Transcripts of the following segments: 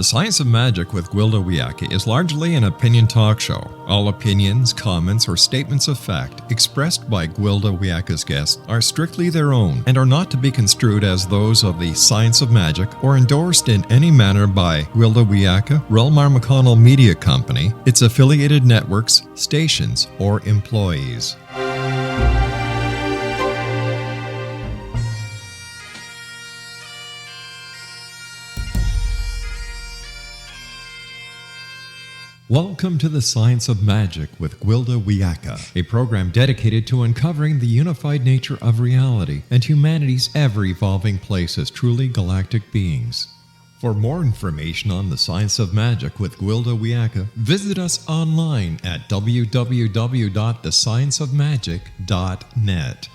The Science of Magic with Gwilda Wiyaka is largely an opinion talk show. All opinions, comments, or statements of fact expressed by Gwilda Wiyaka's guests are strictly their own and are not to be construed as those of the Science of Magic or endorsed in any manner by Gwilda Wiyaka, rel-mar McCONNELL Media Company, its affiliated networks, stations, or employees. Welcome to the Science of Magic with Gwilda Wiyaka, a program dedicated to uncovering the unified nature of reality and humanity's ever-evolving place as truly galactic beings. For more information on the Science of Magic with Gwilda Wiyaka, visit us online at www.thescienceofmagic.net.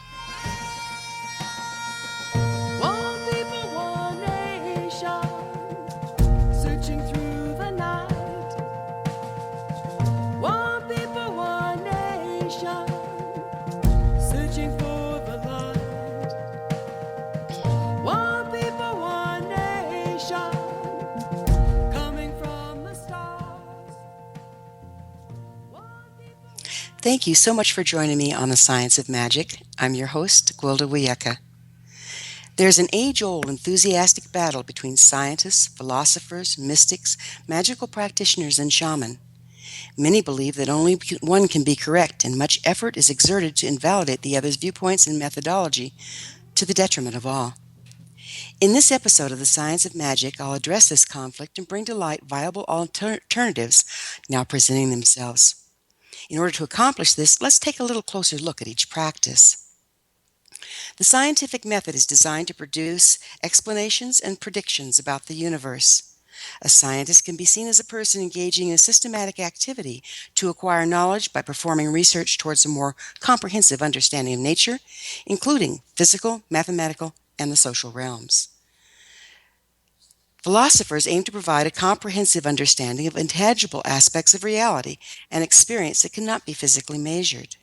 Thank you so much for joining me on the Science of Magic. I'm your host, Gwilda Wiyaka. There's an age-old enthusiastic battle between scientists, philosophers, mystics, magical practitioners, and shaman. Many believe that only one can be correct, and much effort is exerted to invalidate the other's viewpoints and methodology, to the detriment of all. In this episode of the Science of Magic, I'll address this conflict and bring to light viable alternatives now presenting themselves. In order to accomplish this, let's take a little closer look at each practice. The scientific method is designed to produce explanations and predictions about the universe. A scientist can be seen as a person engaging in a systematic activity to acquire knowledge by performing research towards a more comprehensive understanding of nature, including physical, mathematical, and the social realms. Philosophers aim to provide a comprehensive understanding of intangible aspects of reality and experience that cannot be physically measured.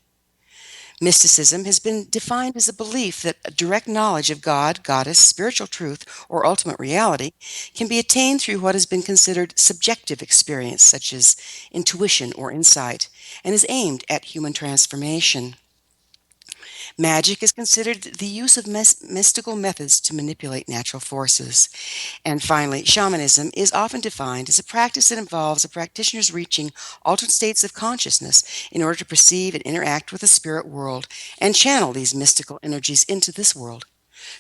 Mysticism has been defined as a belief that a direct knowledge of God, goddess, spiritual truth, or ultimate reality can be attained through what has been considered subjective experience, such as intuition or insight, and is aimed at human transformation. Magic is considered the use of mystical methods to manipulate natural forces. And finally, shamanism is often defined as a practice that involves a practitioner's reaching altered states of consciousness in order to perceive and interact with the spirit world and channel these mystical energies into this world.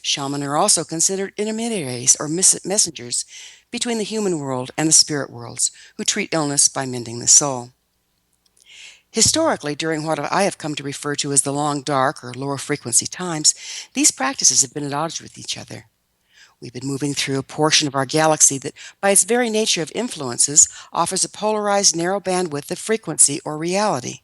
Shamans are also considered intermediaries or messengers between the human world and the spirit worlds, who treat illness by mending the soul. Historically, during what I have come to refer to as the long dark or lower frequency times, these practices have been at odds with each other. We've been moving through a portion of our galaxy that, by its very nature of influences, offers a polarized narrow bandwidth of frequency or reality.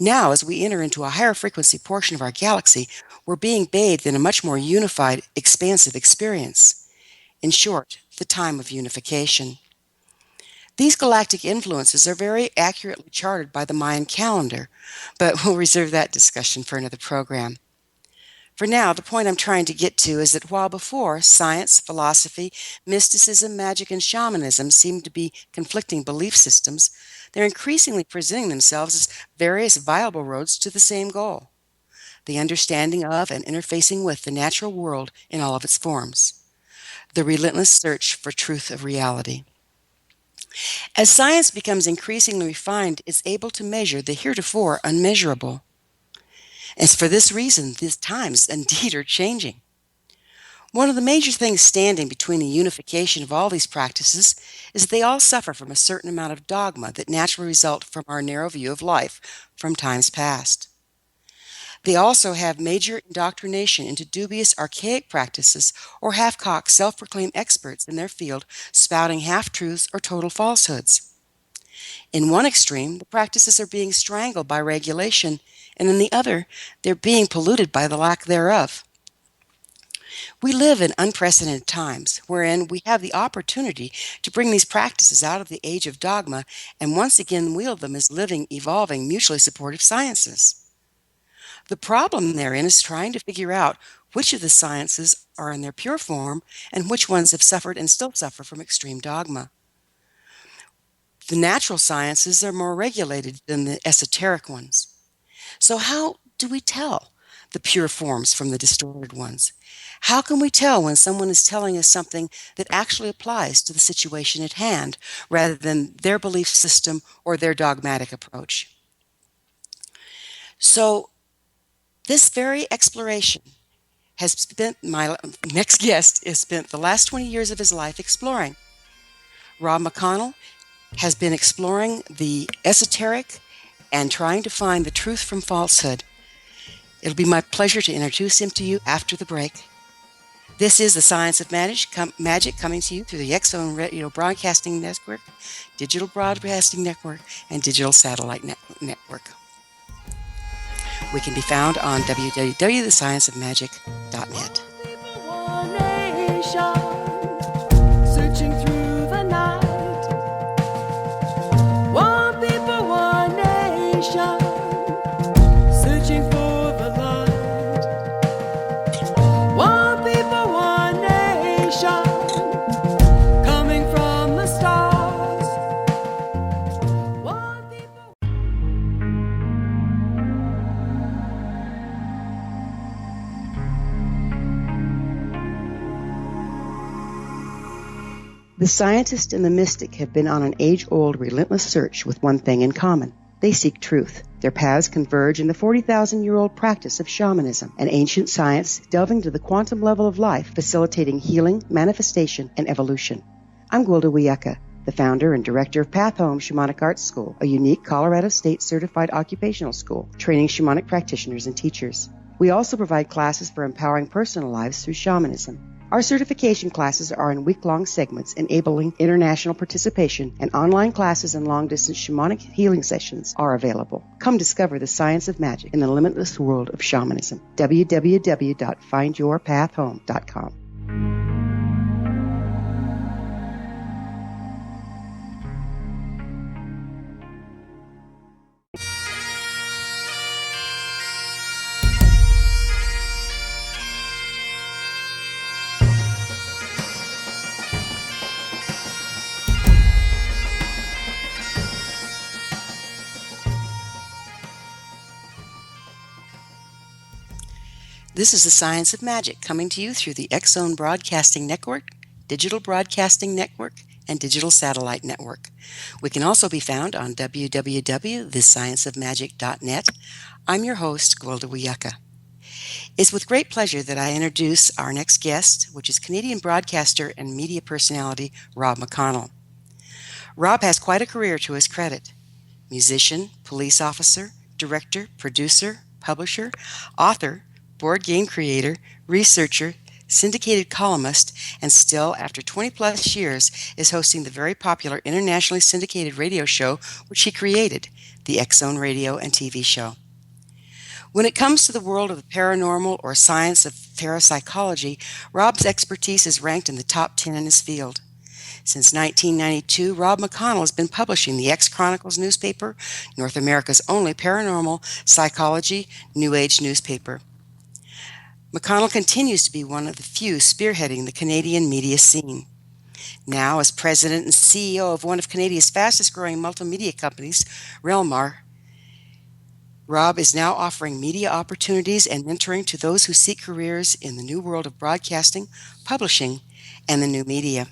Now, as we enter into a higher frequency portion of our galaxy, we're being bathed in a much more unified, expansive experience. In short, the time of unification. These galactic influences are very accurately charted by the Mayan calendar, but we'll reserve that discussion for another program. For now, the point I'm trying to get to is that while before science, philosophy, mysticism, magic, and shamanism seem to be conflicting belief systems, they're increasingly presenting themselves as various viable roads to the same goal: the understanding of and interfacing with the natural world in all of its forms, the relentless search for truth of reality. As science becomes increasingly refined, it's able to measure the heretofore unmeasurable. And for this reason, these times indeed are changing. One of the major things standing between the unification of all these practices is that they all suffer from a certain amount of dogma that naturally result from our narrow view of life from times past. They also have major indoctrination into dubious archaic practices or half-cocked self-proclaimed experts in their field spouting half-truths or total falsehoods. In one extreme, the practices are being strangled by regulation, and in the other, they're being polluted by the lack thereof. We live in unprecedented times, wherein we have the opportunity to bring these practices out of the age of dogma and once again wield them as living, evolving, mutually supportive sciences. The problem therein is trying to figure out which of the sciences are in their pure form and which ones have suffered and still suffer from extreme dogma. The natural sciences are more regulated than the esoteric ones. So how do we tell the pure forms from the distorted ones? How can we tell when someone is telling us something that actually applies to the situation at hand rather than their belief system or their dogmatic approach? So this very exploration has spent my next guest has spent the last 20 years of his life exploring. Rob McCONNELL has been exploring the esoteric and trying to find the truth from falsehood. It'll be my pleasure to introduce him to you after the break. This is the Science of Magic coming to you through the X-Zone Radio Broadcasting Network, Digital Broadcasting Network, and Digital Satellite Network. We can be found on www.thescienceofmagic.net. Searching through the night. One people, one nation. Searching for the light. One people, one nation. Coming from the stars. One people. The scientist and the mystic have been on an age-old, relentless search with one thing in common. They seek truth. Their paths converge in the 40,000-year-old practice of shamanism, an ancient science delving to the quantum level of life, facilitating healing, manifestation, and evolution. I'm Gwilda Wiyaka, the founder and director of Path Home Shamanic Arts School, a unique Colorado State certified occupational school training shamanic practitioners and teachers. We also provide classes for empowering personal lives through shamanism. Our certification classes are in week-long segments enabling international participation, and online classes and long-distance shamanic healing sessions are available. Come discover the science of magic in the limitless world of shamanism. www.findyourpathhome.com. This is the Science of Magic coming to you through the X-Zone Broadcasting Network, Digital Broadcasting Network, and Digital Satellite Network. We can also be found on www.thescienceofmagic.net. I'm your host, Gwilda Wiyaka. It's with great pleasure that I introduce our next guest, which is Canadian broadcaster and media personality Rob McCONNELL. Rob has quite a career to his credit. Musician, police officer, director, producer, publisher, author, board game creator, researcher, syndicated columnist, and still, after 20-plus years, is hosting the very popular internationally syndicated radio show which he created, the X-Zone Radio and TV show. When it comes to the world of the paranormal or science of parapsychology, Rob's expertise is ranked in the top 10 in his field. Since 1992, Rob McCONNELL has been publishing the X Chronicles newspaper, North America's only paranormal psychology New Age newspaper. McCONNELL continues to be one of the few spearheading the Canadian media scene. Now, as president and CEO of one of Canada's fastest-growing multimedia companies, rel-mar, Rob is now offering media opportunities and mentoring to those who seek careers in the new world of broadcasting, publishing, and the new media.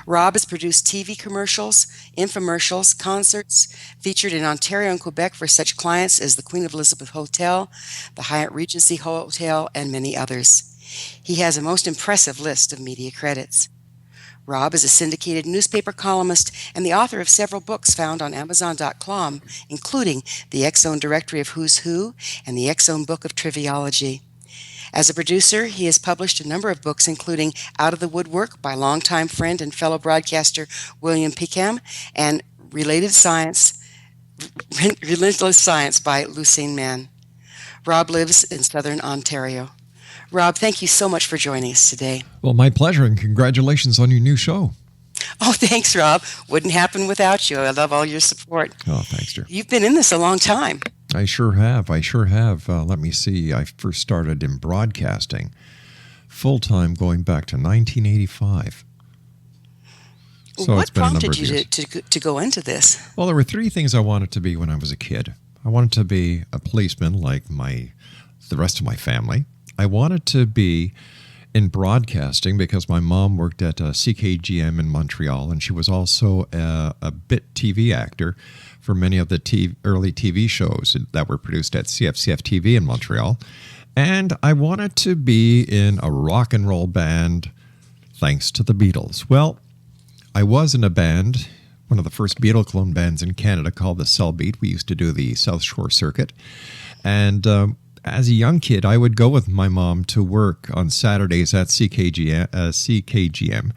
Rob has produced TV commercials, infomercials, concerts, featured in Ontario and Quebec for such clients as the Queen of Elizabeth Hotel, the Hyatt Regency Hotel, and many others. He has a most impressive list of media credits. Rob is a syndicated newspaper columnist and the author of several books found on Amazon.com, including the X-Zone Directory of Who's Who and the X-Zone Book of Triviology. As a producer, he has published a number of books, including Out of the Woodwork by longtime friend and fellow broadcaster William Peckham, and Relentless Science by Lucien Mann. Rob lives in southern Ontario. Rob, thank you so much for joining us today. Well, my pleasure, and congratulations on your new show. Oh, thanks, Rob. Wouldn't happen without you. I love all your support. Oh, thanks, dear. You've been in this a long time. I sure have. Let me see. I first started in broadcasting full-time going back to 1985. So it's What been a number prompted of you years. to go into this? Well, there were three things I wanted to be when I was a kid. I wanted to be a policeman like the rest of my family. I wanted to be in broadcasting because my mom worked at CKGM in Montreal, and she was also a bit TV actor for many of the early TV shows that were produced at CFCF TV in Montreal. And I wanted to be in a rock and roll band thanks to the Beatles. Well, I was in a band, one of the first Beatle clone bands in Canada called the Cell Beat. We used to do the South Shore circuit. And as a young kid, I would go with my mom to work on Saturdays at CKGM.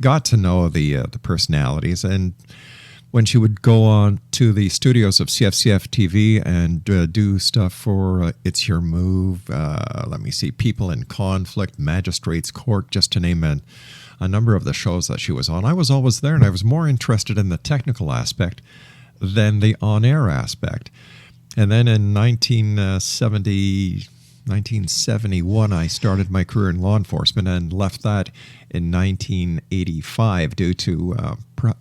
Got to know the personalities. And when she would go on to the studios of CFCF TV and do stuff for It's Your Move, People in Conflict, Magistrates Court, just to name a number of the shows that she was on, I was always there, and I was more interested in the technical aspect than the on-air aspect. And then in 1971, I started my career in law enforcement and left that in 1985 due to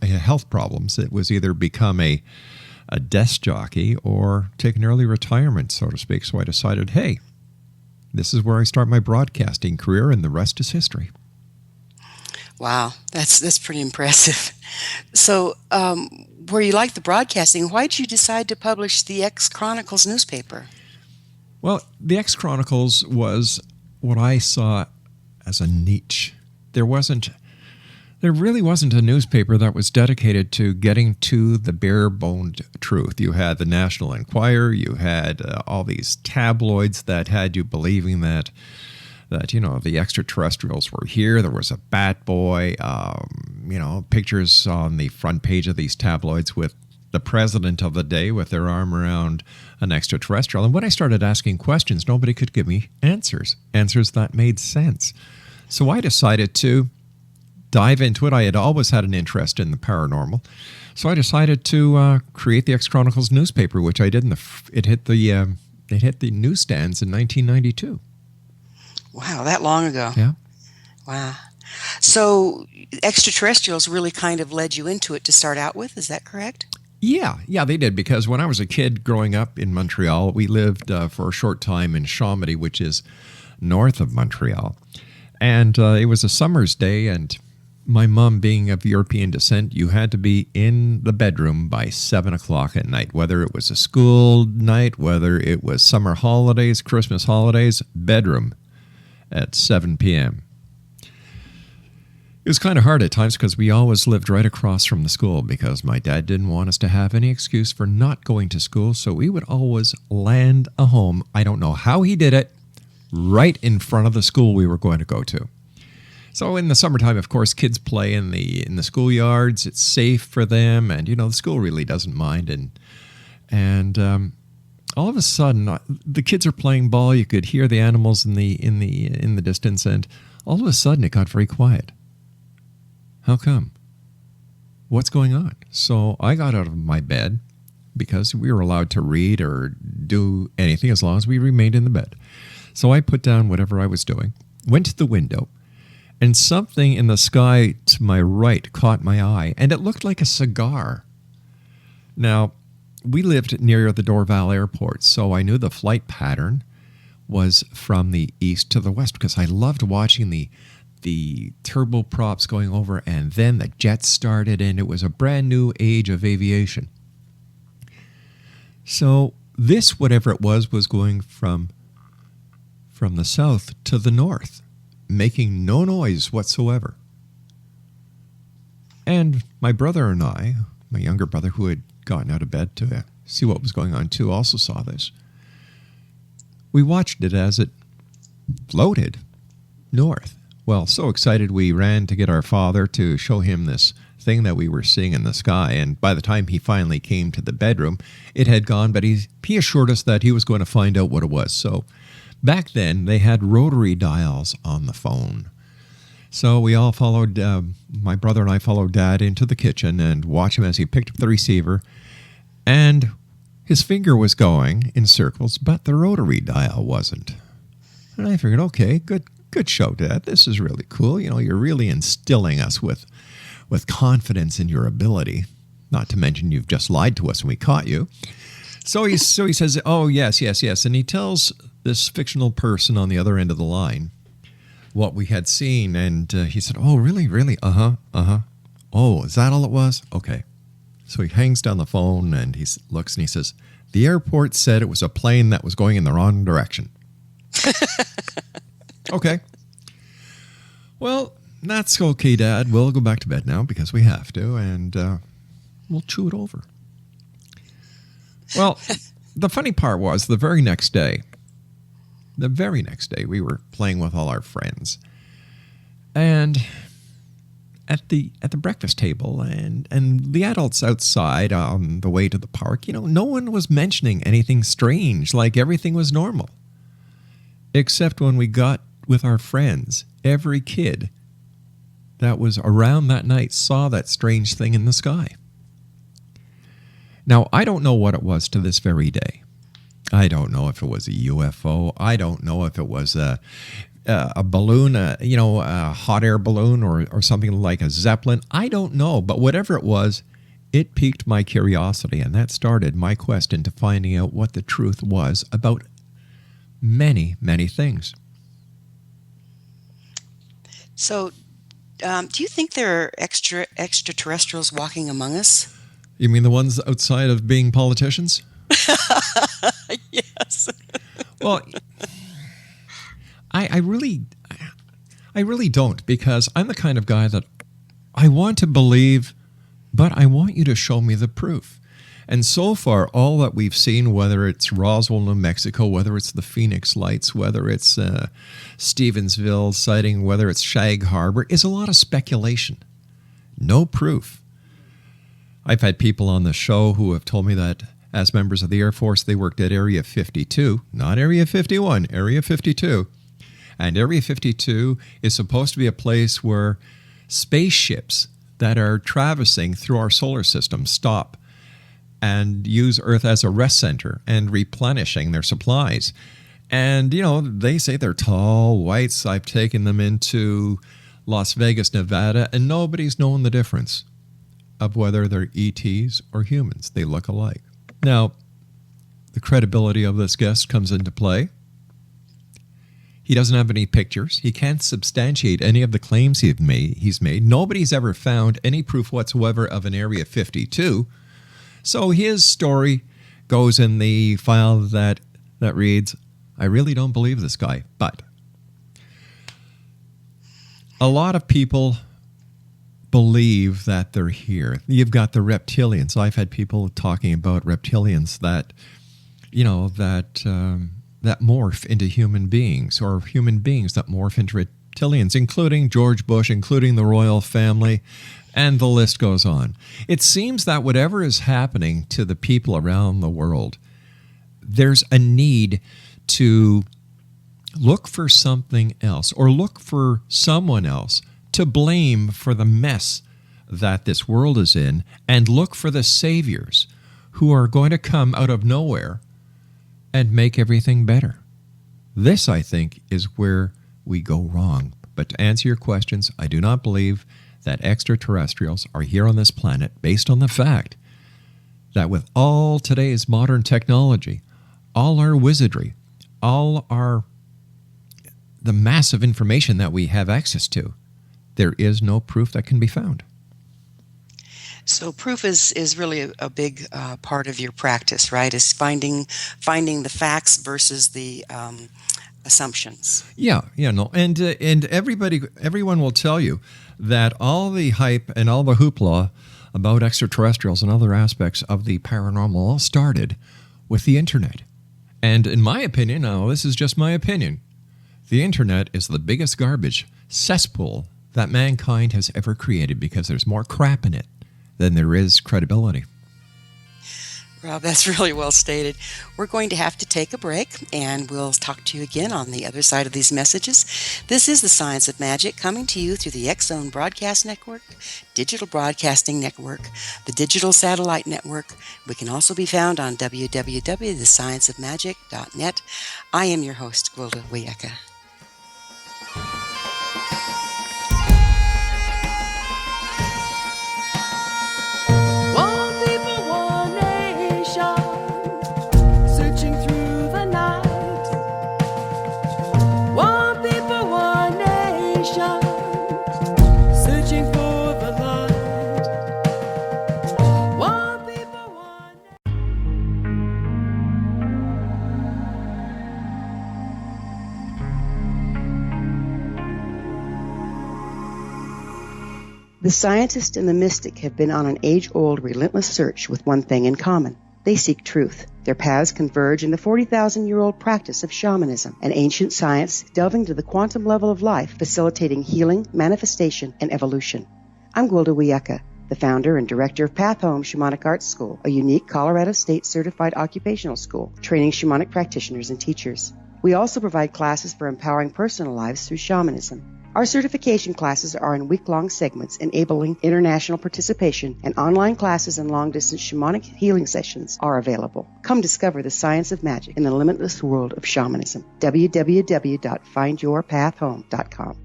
health problems. It was either become a desk jockey or take an early retirement, so to speak. So I decided, hey, this is where I start my broadcasting career, and the rest is history. Wow, that's pretty impressive. So, where you like the broadcasting, why did you decide to publish the X-Chronicles newspaper? Well, the X-Chronicles was what I saw as a niche. There really wasn't a newspaper that was dedicated to getting to the bare-boned truth. You had the National Enquirer, you had all these tabloids that had you believing that the extraterrestrials were here. There was a bat boy, pictures on the front page of these tabloids with the president of the day with their arm around an extraterrestrial. And when I started asking questions, nobody could give me answers that made sense. So I decided to dive into it. I had always had an interest in the paranormal. So I decided to create the X-Chronicles newspaper, which I did. It hit the newsstands in 1992. Wow, that long ago. Yeah. Wow. So extraterrestrials really kind of led you into it to start out with, is that correct? Yeah, they did, because when I was a kid growing up in Montreal, we lived for a short time in Chomedy, which is north of Montreal. And it was a summer's day, and my mom being of European descent, you had to be in the bedroom by 7 o'clock at night, whether it was a school night, whether it was summer holidays, Christmas holidays, bedroom at 7 p.m. It was kind of hard at times because we always lived right across from the school because my dad didn't want us to have any excuse for not going to school, so we would always land a home, I don't know how he did it, right in front of the school we were going to go to. So in the summertime, of course, kids play in the schoolyards. It's safe for them, and the school really doesn't mind. And all of a sudden, the kids are playing ball. You could hear the animals in the distance, and all of a sudden, it got very quiet. How come? What's going on? So I got out of my bed because we were allowed to read or do anything as long as we remained in the bed. So I put down whatever I was doing, went to the window, and something in the sky to my right caught my eye, and it looked like a cigar. Now, we lived near the Dorval Airport, so I knew the flight pattern was from the east to the west because I loved watching the turboprops going over, and then the jets started, and it was a brand new age of aviation. So this, whatever it was going from the south to the north, making no noise whatsoever. And my brother and I, my younger brother who had gotten out of bed to see what was going on too, also saw this. We watched it as it floated north. Well, so excited we ran to get our father to show him this thing that we were seeing in the sky, and by the time he finally came to the bedroom, it had gone, but he assured us that he was going to find out what it was. So back then, they had rotary dials on the phone. So we all followed, my brother and I followed Dad into the kitchen and watched him as he picked up the receiver, and his finger was going in circles, but the rotary dial wasn't. And I figured, okay, good show, Dad. This is really cool. You're really instilling us with with confidence in your ability, not to mention you've just lied to us when we caught you. So he says, oh, yes. And he tells this fictional person on the other end of the line what we had seen. And he said, oh, really? Oh, is that all it was? Okay. So he hangs down the phone and he looks and he says, the airport said it was a plane that was going in the wrong direction. Okay. Well, that's okay, Dad. We'll go back to bed now because we have to, and we'll chew it over. Well, the funny part was the very next day, we were playing with all our friends. And at the breakfast table and the adults outside on the way to the park, no one was mentioning anything strange, like everything was normal. Except when we got with our friends, every kid that was around that night saw that strange thing in the sky. Now, I don't know what it was to this very day. I don't know if it was a UFO. I don't know if it was a balloon, a hot air balloon or something like a Zeppelin. I don't know, but whatever it was, it piqued my curiosity, and that started my quest into finding out what the truth was about many, many things. So, do you think there are extraterrestrials walking among us? You mean the ones outside of being politicians? Yes. Well, I really don't, because I'm the kind of guy that I want to believe, but I want you to show me the proof. And so far, all that we've seen, whether it's Roswell, New Mexico, whether it's the Phoenix Lights, whether it's Stevensville sighting, whether it's Shag Harbor, is a lot of speculation. No proof. I've had people on the show who have told me that as members of the Air Force, they worked at Area 52, not Area 51, Area 52. And Area 52 is supposed to be a place where spaceships that are traversing through our solar system stop and use Earth as a rest center and replenishing their supplies. And, they say they're tall whites. I've taken them into Las Vegas, Nevada, and nobody's known the difference of whether they're ETs or humans. They look alike. Now, the credibility of this guest comes into play. He doesn't have any pictures. He can't substantiate any of the claims he's made. Nobody's ever found any proof whatsoever of an Area 52. So his story goes in the file that reads, I really don't believe this guy. But a lot of people believe that they're here. You've got the reptilians. I've had people talking about reptilians that morph into human beings, or human beings that morph into reptilians, including George Bush, including the royal family, and the list goes on. It seems that whatever is happening to the people around the world, there's a need to look for something else, or look for someone else to blame for the mess that this world is in, and look for the saviors who are going to come out of nowhere and make everything better. This, I think, is where we go wrong. But to answer your questions, I do not believe that extraterrestrials are here on this planet based on the fact that with all today's modern technology, all our wizardry, the massive information that we have access to, there is no proof that can be found. So proof is really a big part of your practice, right? Is finding the facts versus the assumptions. And everyone will tell you that all the hype and all the hoopla about extraterrestrials and other aspects of the paranormal all started with the internet. And in my opinion, now this is just my opinion, the internet is the biggest garbage cesspool that mankind has ever created, because there's more crap in it than there is credibility. Rob, that's really well stated. We're going to have to take a break, and we'll talk to you again on the other side of these messages. This is The Science of Magic, coming to you through the X-Zone Broadcast Network, Digital Broadcasting Network, the Digital Satellite Network. We can also be found on www.thescienceofmagic.net. I am your host, Gwilda Wiyaka. The scientist and the mystic have been on an age-old, relentless search with one thing in common. They seek truth. Their paths converge in the 40,000-year-old practice of shamanism, an ancient science delving to the quantum level of life, facilitating healing, manifestation, and evolution. I'm Gwilda Wiyaka, the founder and director of Path Home Shamanic Arts School, a unique Colorado State certified occupational school training shamanic practitioners and teachers. We also provide classes for empowering personal lives through shamanism. Our certification classes are in week-long segments enabling international participation, and online classes and long-distance shamanic healing sessions are available. Come discover the science of magic in the limitless world of shamanism. www.findyourpathhome.com.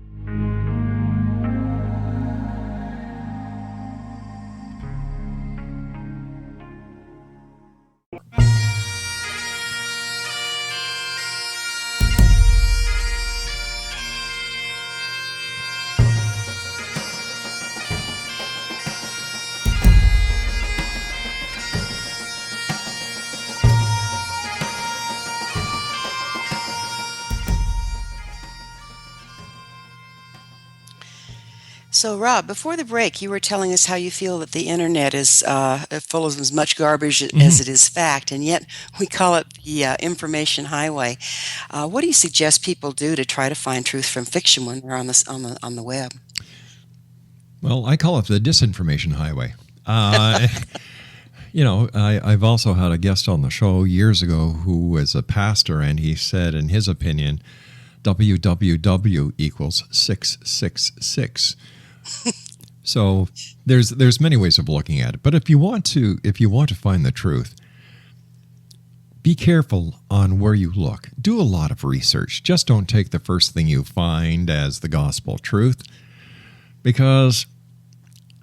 So, Rob, before the break, you were telling us how you feel that the internet is full of as much garbage as it is fact, and yet we call it the information highway. What do you suggest people do to try to find truth from fiction when they're on the web? Well, I call it the disinformation highway. I've also had a guest on the show years ago who was a pastor, and he said, in his opinion, WWW equals 666. So there's many ways of looking at it. But if you want to find the truth, be careful on where you look. Do a lot of research. Just don't take the first thing you find as the gospel truth, because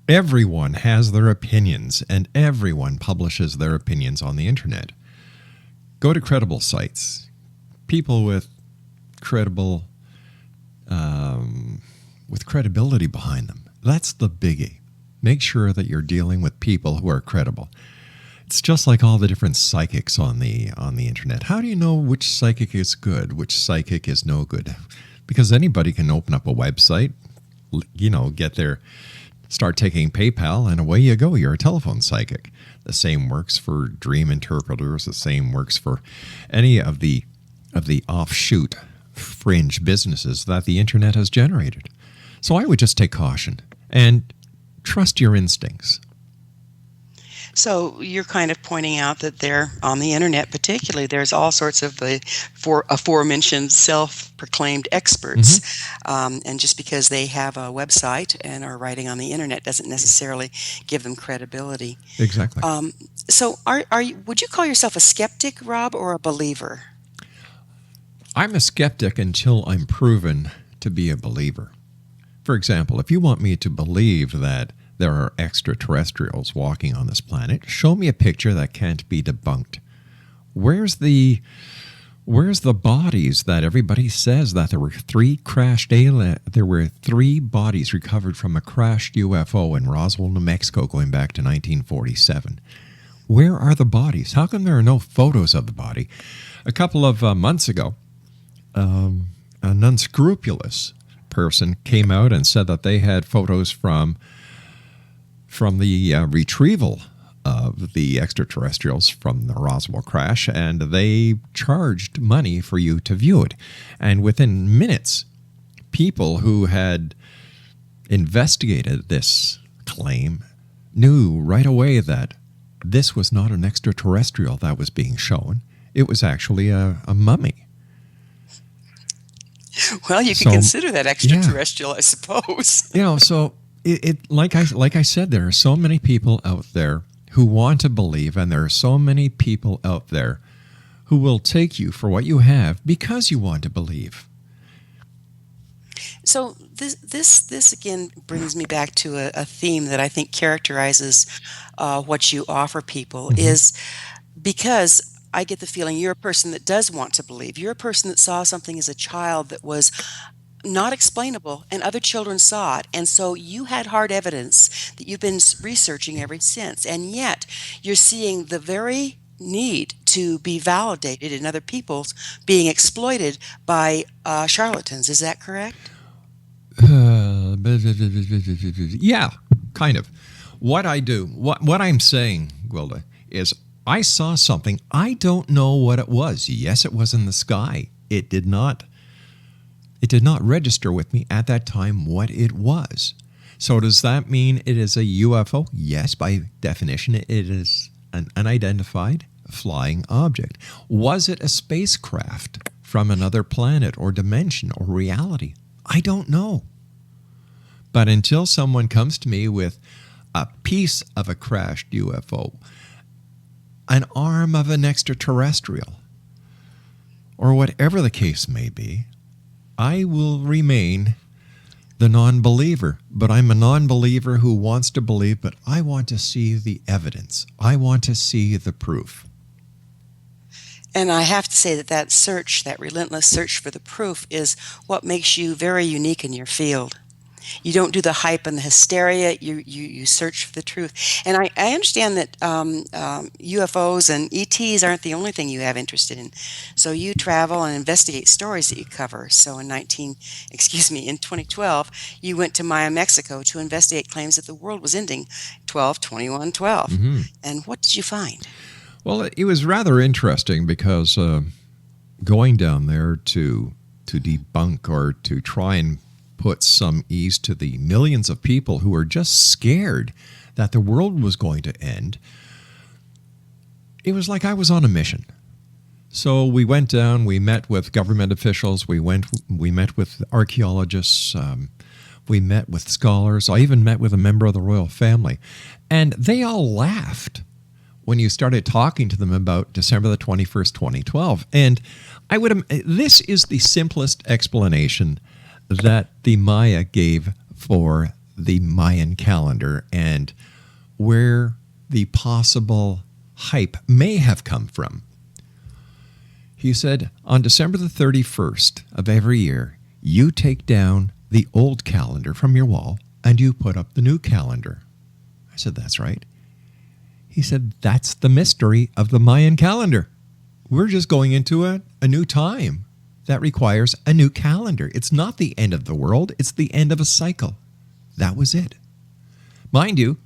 everyone has their opinions and everyone publishes their opinions on the internet. Go to credible sites. People with credibility behind them. That's the biggie. Make sure that you're dealing with people who are credible. It's just like all the different psychics on the internet. How do you know which psychic is good, which psychic is no good? Because anybody can open up a website, start taking PayPal, and away you go. You're a telephone psychic. The same works for dream interpreters. The same works for any of the offshoot fringe businesses that the internet has generated. So I would just take caution and trust your instincts. So you're kind of pointing out that there, on the internet particularly, there's all sorts of the aforementioned self-proclaimed experts. And just because they have a website and are writing on the internet doesn't necessarily give them credibility. Exactly. So would you call yourself a skeptic, Rob, or a believer? I'm a skeptic until I'm proven to be a believer. For example, if you want me to believe that there are extraterrestrials walking on this planet, show me a picture that can't be debunked. Where's the bodies that everybody says that there were three bodies recovered from a crashed UFO in Roswell, New Mexico, going back to 1947? Where are the bodies? How come there are no photos of the body? A couple of months ago, an unscrupulous person came out and said that they had photos from the retrieval of the extraterrestrials from the Roswell crash, and they charged money for you to view it. And within minutes, people who had investigated this claim knew right away that this was not an extraterrestrial that was being shown. It was actually a mummy. Well, you can consider that extraterrestrial, I suppose. So like I said, there are so many people out there who want to believe, and there are so many people out there who will take you for what you have because you want to believe. So this again brings me back to a theme that I think characterizes what you offer people, is because I get the feeling you're a person that does want to believe. You're a person that saw something as a child that was not explainable, and other children saw it. And so you had hard evidence that you've been researching ever since. And yet you're seeing the very need to be validated in other people's being exploited by charlatans. Is that correct? Yeah, kind of. What I do, what I'm saying, Gwilda, is I saw something. I don't know what it was. Yes, it was in the sky. It did not register with me at that time what it was. So does that mean it is a UFO? Yes, by definition, it is an unidentified flying object. Was it a spacecraft from another planet or dimension or reality? I don't know. But until someone comes to me with a piece of a crashed UFO, an arm of an extraterrestrial, or whatever the case may be, I will remain the non-believer. But I'm a non-believer who wants to believe, but I want to see the evidence. I want to see the proof. And I have to say that search, that relentless search for the proof, is what makes you very unique in your field. You don't do the hype and the hysteria. You search for the truth. And I understand that UFOs and ETs aren't the only thing you have interested in. So you travel and investigate stories that you cover. So in 2012, you went to Maya, Mexico to investigate claims that the world was ending 12/21/12. Mm-hmm. And what did you find? Well, it was rather interesting because going down there to debunk or to try and put some ease to the millions of people who were just scared that the world was going to end, it was like I was on a mission. So we went down, we met with government officials, we met with archaeologists, we met with scholars, I even met with a member of the royal family, and they all laughed when you started talking to them about December the 21st, 2012. And this is the simplest explanation that the Maya gave for the Mayan calendar and where the possible hype may have come from. He said, on December the 31st of every year, you take down the old calendar from your wall and you put up the new calendar. I said, that's right. He said, that's the mystery of the Mayan calendar. We're just going into a new time that requires a new calendar. It's not the end of the world. It's the end of a cycle. That was it. Mind you,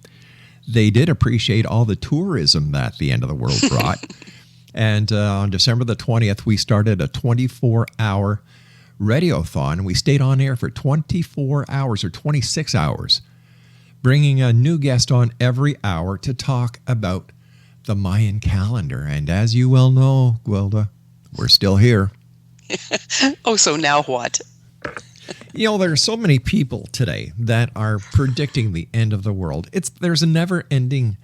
they did appreciate all the tourism that the end of the world brought. And on December the 20th, we started a 24-hour radiothon. We stayed on air for 24 hours or 26 hours, bringing a new guest on every hour to talk about the Mayan calendar. And as you well know, Gwilda, we're still here. Oh, so now what? There are so many people today that are predicting the end of the world. There's a never-ending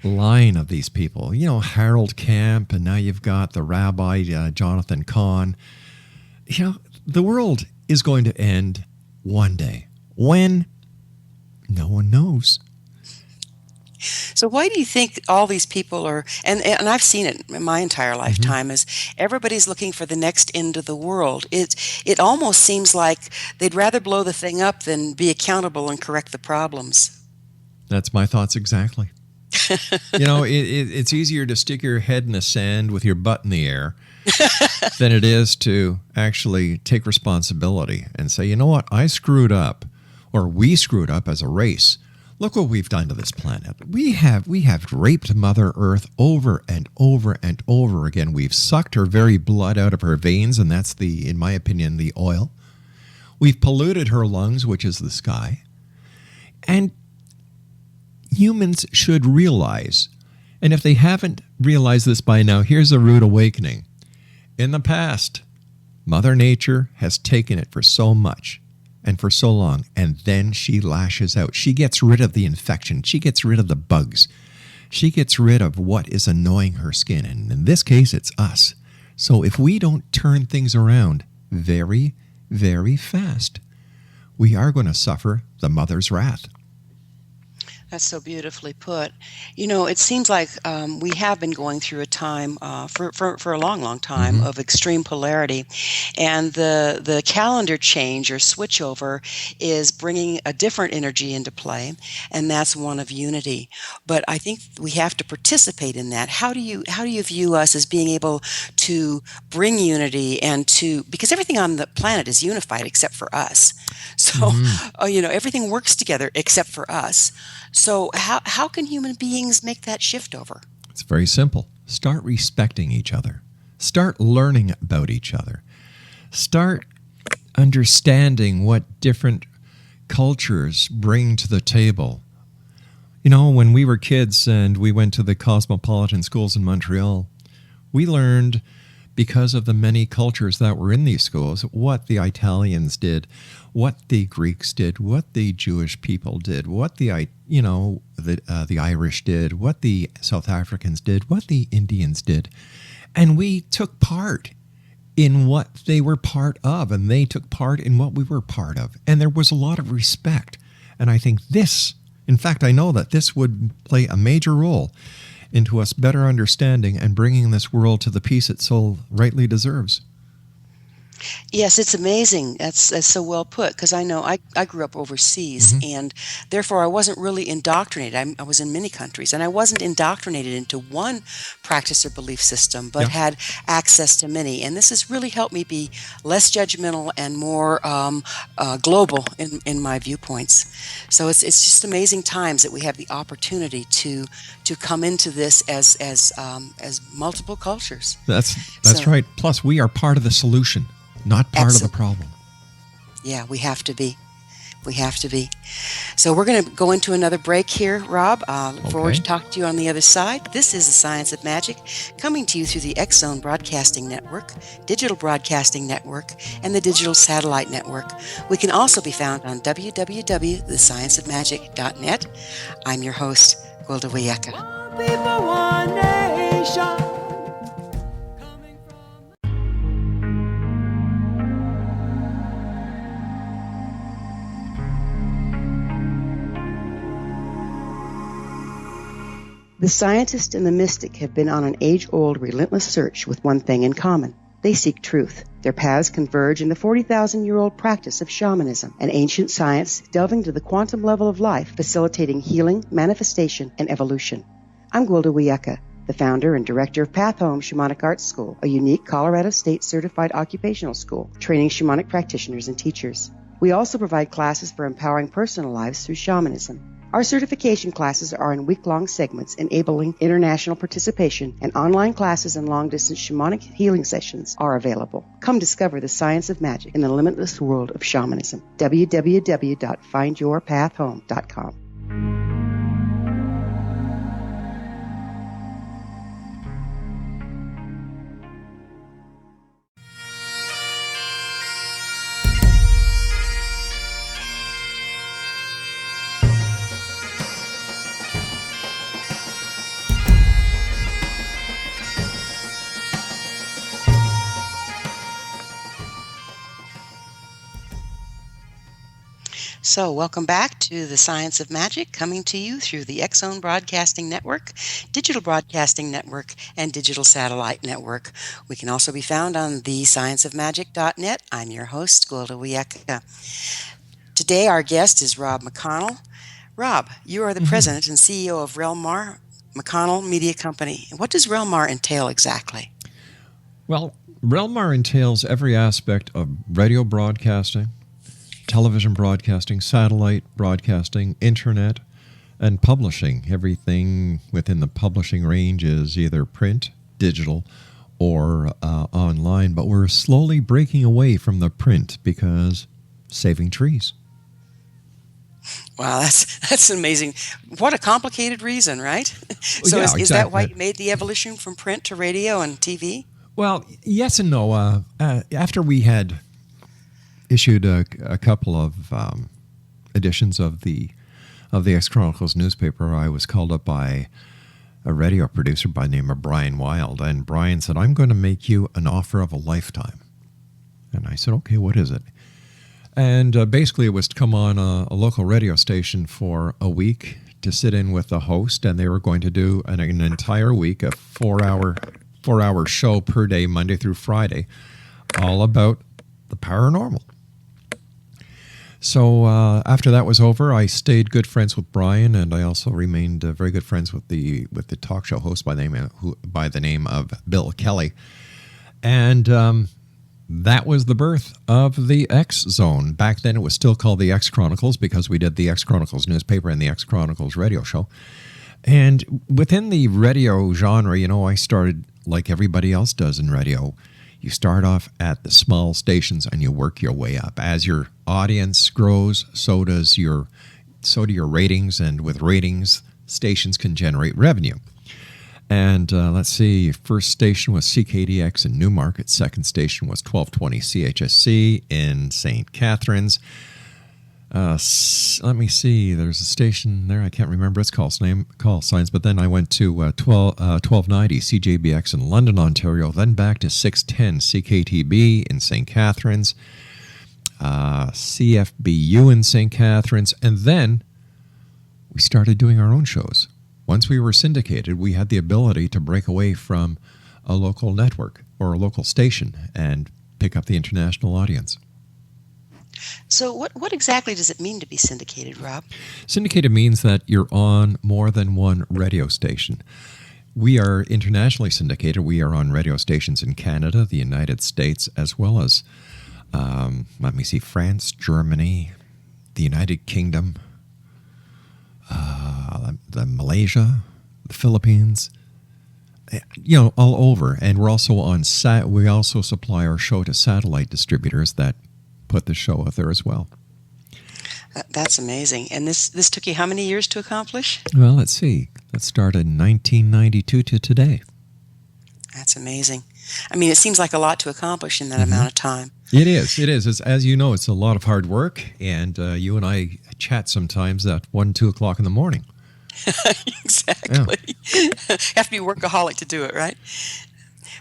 line of these people. Harold Camp, and now you've got the Rabbi Jonathan Cahn. The world is going to end one day. When? No one knows. So why do you think all these people are, and I've seen it in my entire lifetime, is everybody's looking for the next end of the world. It almost seems like they'd rather blow the thing up than be accountable and correct the problems. That's my thoughts exactly. It's easier to stick your head in the sand with your butt in the air than it is to actually take responsibility and say, you know what, I screwed up, or we screwed up as a race. Look what we've done to this planet. We have raped Mother Earth over and over and over again. We've sucked her very blood out of her veins, and that's in my opinion, the oil. We've polluted her lungs, which is the sky. And humans should realize, and if they haven't realized this by now, here's a rude awakening. In the past, Mother Nature has taken it for so much and for so long, and then she lashes out. She gets rid of the infection. She gets rid of the bugs. She gets rid of what is annoying her skin, and in this case, it's us. So if we don't turn things around very, very fast, we are going to suffer the mother's wrath. That's so beautifully put. You know, it seems like we have been going through a time for a long, long time Hmm. of extreme polarity, and the calendar change or switchover is bringing a different energy into play, and that's one of unity. But I think we have to participate in that. How do you view us as being able to bring unity and to because everything on the planet is unified except for us. So, Hmm. everything works together except for us. So how can human beings make that shift over? It's very simple. Start respecting each other. Start learning about each other. Start understanding what different cultures bring to the table. You know, when we were kids and we went to the cosmopolitan schools in Montreal, we learned, because of the many cultures that were in these schools, what the Italians did, what the Greeks did, what the Jewish people did, what the Irish did, what the South Africans did, what the Indians did. And we took part in what they were part of, and they took part in what we were part of. And there was a lot of respect. And I think in fact, I know that this would play a major role into us better understanding and bringing this world to the peace it so rightly deserves. Yes, it's amazing. That's so well put because I know I grew up overseas Hmm. and therefore I wasn't really indoctrinated. I was in many countries and I wasn't indoctrinated into one practice or belief system, but Yeah, had access to many. And this has really helped me be less judgmental and more global in my viewpoints. So it's just amazing times that we have the opportunity to come into this as multiple cultures. that's So right. Plus, we are part of the solution, not part of the absolutely, problem. yeah, we have to be. We have to be. So we're going to go into another break here, Rob. Look forward Okay. to talking to you on the other side. This is The Science of Magic, coming to you through the X Zone Broadcasting Network, Digital Broadcasting Network, and the Digital Satellite Network. We can also be found on www.thescienceofmagic.net. I'm your host, Gwilda Wiyaka. One people, one nation. Coming from The scientist and the mystic have been on an age-old, relentless search with one thing in common. They seek truth. Their paths converge in the 40,000-year-old practice of shamanism, an ancient science delving to the quantum level of life, facilitating healing, manifestation, and evolution. I'm Gwilda Wiyaka, the founder and director of Path Home Shamanic Arts School, a unique Colorado State certified occupational school training shamanic practitioners and teachers. We also provide classes for empowering personal lives through shamanism. Our certification classes are in week-long segments enabling international participation, and online classes and long-distance shamanic healing sessions are available. Come discover the science of magic in the limitless world of shamanism. www.findyourpathhome.com. So, welcome back to the Science of Magic, coming to you through the X Zone Broadcasting Network, Digital Broadcasting Network, and Digital Satellite Network. We can also be found on thescienceofmagic.net. I'm your host, Gwilda Wiyaka. Today, our guest is Rob McCONNELL. Rob, you are the president and CEO of rel-mar, McCONNELL Media Company. What does rel-mar entail exactly? Well, rel-mar entails every aspect of radio broadcasting, television broadcasting, satellite broadcasting, internet, and publishing. Everything within the publishing range is either print, digital, or online. But we're slowly breaking away from the print because saving trees. Wow, that's amazing. What a complicated reason, right? So Yeah, is that why exactly. you made the evolution from print to radio and TV? Well, yes and no. After we had issued a couple of editions of the X Chronicles newspaper, I was called up by a radio producer by the name of Brian Wild, and Brian said, "I'm going to make you an offer of a lifetime." And I said, "Okay, what is it?" And basically, it was to come on a local radio station for a week to sit in with the host, and they were going to do an entire week, a 4-hour show per day, Monday through Friday, all about the paranormal. So after that was over, I stayed good friends with Brian, and I also remained very good friends with the talk show host by the name of Bill Kelly, and that was the birth of the X Zone. Back then, it was still called the X Chronicles because we did the X Chronicles newspaper and the X Chronicles radio show. And within the radio genre, I started like everybody else does in radio. You start off at the small stations and you work your way up. As your audience grows, so do your ratings, and with ratings, stations can generate revenue. And let's see, first station was CKDX in Newmarket. Second station was 1220 CHSC in St. Catharines. Let me see, there's a station there, I can't remember its call signs, but then I went to 1290 CJBX in London, Ontario, then back to 610 CKTB in St. Catharines, CFBU in St. Catharines, and then we started doing our own shows. Once we were syndicated, we had the ability to break away from a local network or a local station and pick up the international audience. So what exactly does it mean to be syndicated, Rob? Syndicated means that you're on more than one radio station. We are internationally syndicated. We are on radio stations in Canada, the United States, as well as, France, Germany, the United Kingdom, the Malaysia, the Philippines, all over. And we're also we also supply our show to satellite distributors that put the show out there as well. That's amazing. And this took you how many years to accomplish? Well, let's see. That started in 1992 to today. That's amazing. I mean, it seems like a lot to accomplish in that amount of time. It is. As you know, it's a lot of hard work, and you and I chat sometimes at 1, 2 o'clock in the morning. Exactly. Yeah. You have to be a workaholic to do it, right?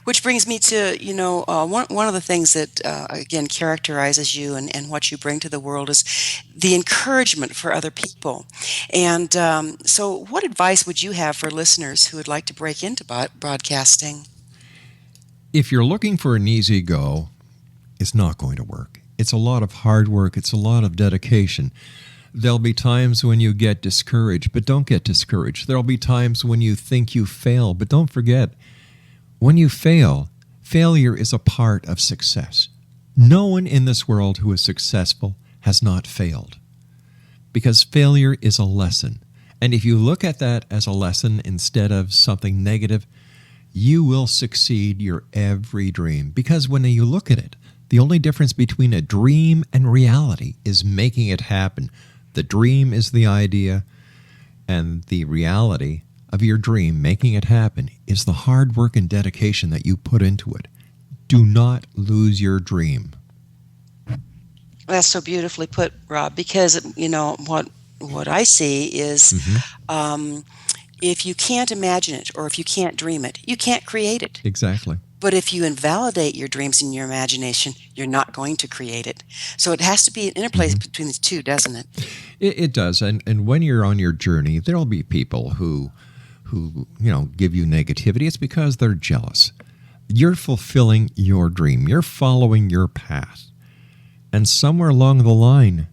Which brings me to, one of the things that, again, characterizes you and what you bring to the world is the encouragement for other people. And so what advice would you have for listeners who would like to break into broadcasting? If you're looking for an easy go, it's not going to work. It's a lot of hard work. It's a lot of dedication. There'll be times when you get discouraged, but don't get discouraged. There'll be times when you think you fail, but don't forget, when you fail, failure is a part of success. No one in this world who is successful has not failed, because failure is a lesson. And if you look at that as a lesson instead of something negative, you will succeed your every dream. Because when you look at it, the only difference between a dream and reality is making it happen. The dream is the idea, and the reality of your dream, making it happen, is the hard work and dedication that you put into it. Do not lose your dream. That's so beautifully put, Rob, because, what I see is if you can't imagine it or if you can't dream it, you can't create it. Exactly. But if you invalidate your dreams and your imagination, you're not going to create it. So it has to be an interplay between the two, doesn't it? It does. And when you're on your journey, there'll be people who give you negativity. It's because they're jealous. You're fulfilling your dream. You're following your path. And somewhere along the line,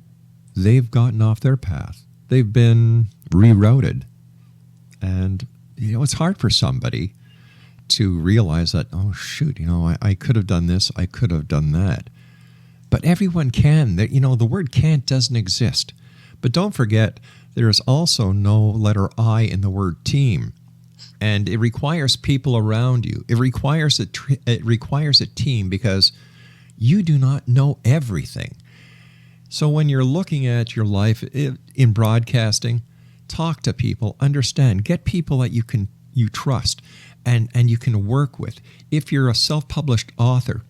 they've gotten off their path. They've been rerouted. And, it's hard for somebody to realize that, oh, shoot, I could have done this, I could have done that. But everyone can. The word can't doesn't exist. But don't forget, there is also no letter I in the word team. And it requires people around you. It requires a team, because you do not know everything. So when you're looking at your life in broadcasting, talk to people, understand, get people that you trust and you can work with. If you're a self-published author,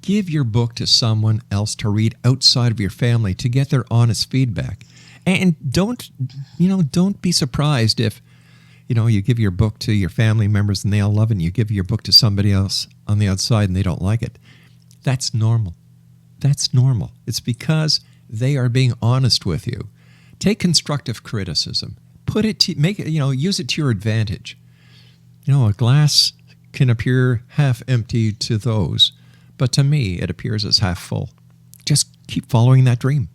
give your book to someone else to read outside of your family to get their honest feedback. And don't be surprised if, you give your book to your family members and they all love it, and you give your book to somebody else on the outside and they don't like it. That's normal. That's normal. It's because they are being honest with you. Take constructive criticism. Put it to make it, use it to your advantage. A glass can appear half empty to those, but to me, it appears as half full. Just keep following that dream.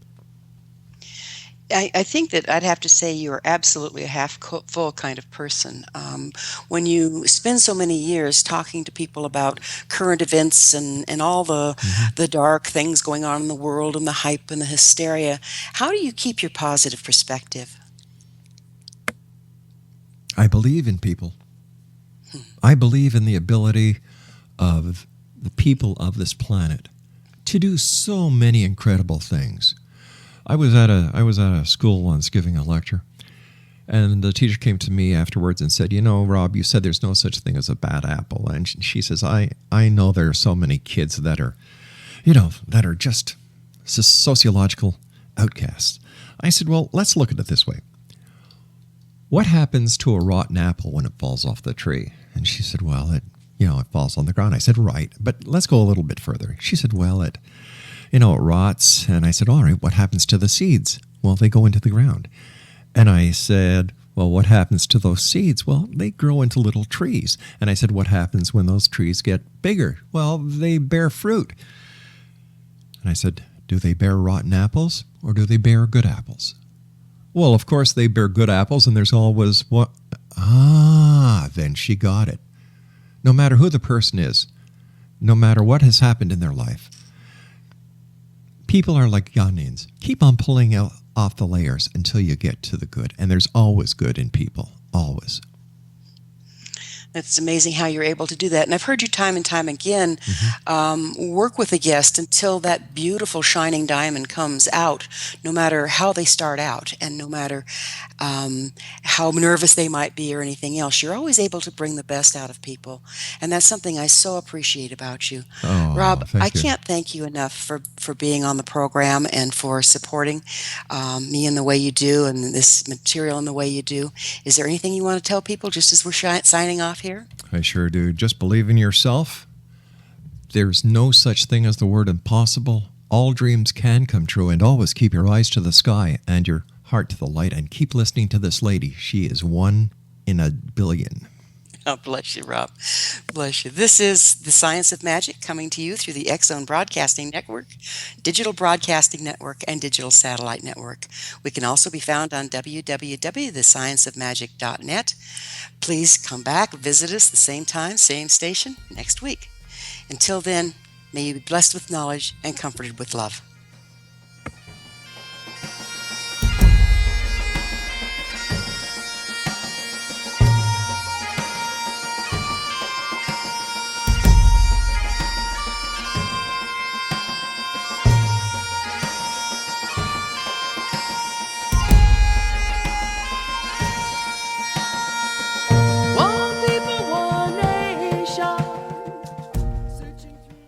I think that I'd have to say you're absolutely a half full kind of person. When you spend so many years talking to people about current events and all the dark things going on in the world and the hype and the hysteria, how do you keep your positive perspective? I believe in people. I believe in the ability of the people of this planet to do so many incredible things. I was at a school once giving a lecture, and the teacher came to me afterwards and said, Rob, you said there's no such thing as a bad apple. And she says, I know there are so many kids that are, that are just sociological outcasts. I said, well, let's look at it this way. What happens to a rotten apple when it falls off the tree? And she said, well, it falls on the ground. I said, right, but let's go a little bit further. She said, well, it rots. And I said, all right, what happens to the seeds? Well, they go into the ground. And I said, well, what happens to those seeds? Well, they grow into little trees. And I said, what happens when those trees get bigger? Well, they bear fruit. And I said, do they bear rotten apples or do they bear good apples? Well, of course, they bear good apples, and there's always what? Then she got it. No matter who the person is, no matter what has happened in their life, people are like onions. Keep on pulling off the layers until you get to the good. And there's always good in people, always. It's amazing how you're able to do that. And I've heard you time and time again work with a guest until that beautiful shining diamond comes out, no matter how they start out and no matter how nervous they might be or anything else. You're always able to bring the best out of people. And that's something I so appreciate about you. Oh, Rob, thank I you. can't thank you enough for being on the program and for supporting me in the way you do and this material in the way you do. Is there anything you want to tell people just as we're signing off here? I sure do. Just believe in yourself. There's no such thing as the word impossible. All dreams can come true, and always keep your eyes to the sky and your heart to the light, and keep listening to this lady. She is 1 in a billion. Oh, bless you, Rob. Bless you. This is The Science of Magic coming to you through the X-Zone Broadcasting Network, Digital Broadcasting Network, and Digital Satellite Network. We can also be found on www.thescienceofmagic.net. Please come back, visit us the same time, same station next week. Until then, may you be blessed with knowledge and comforted with love. One people, one nation. Searching through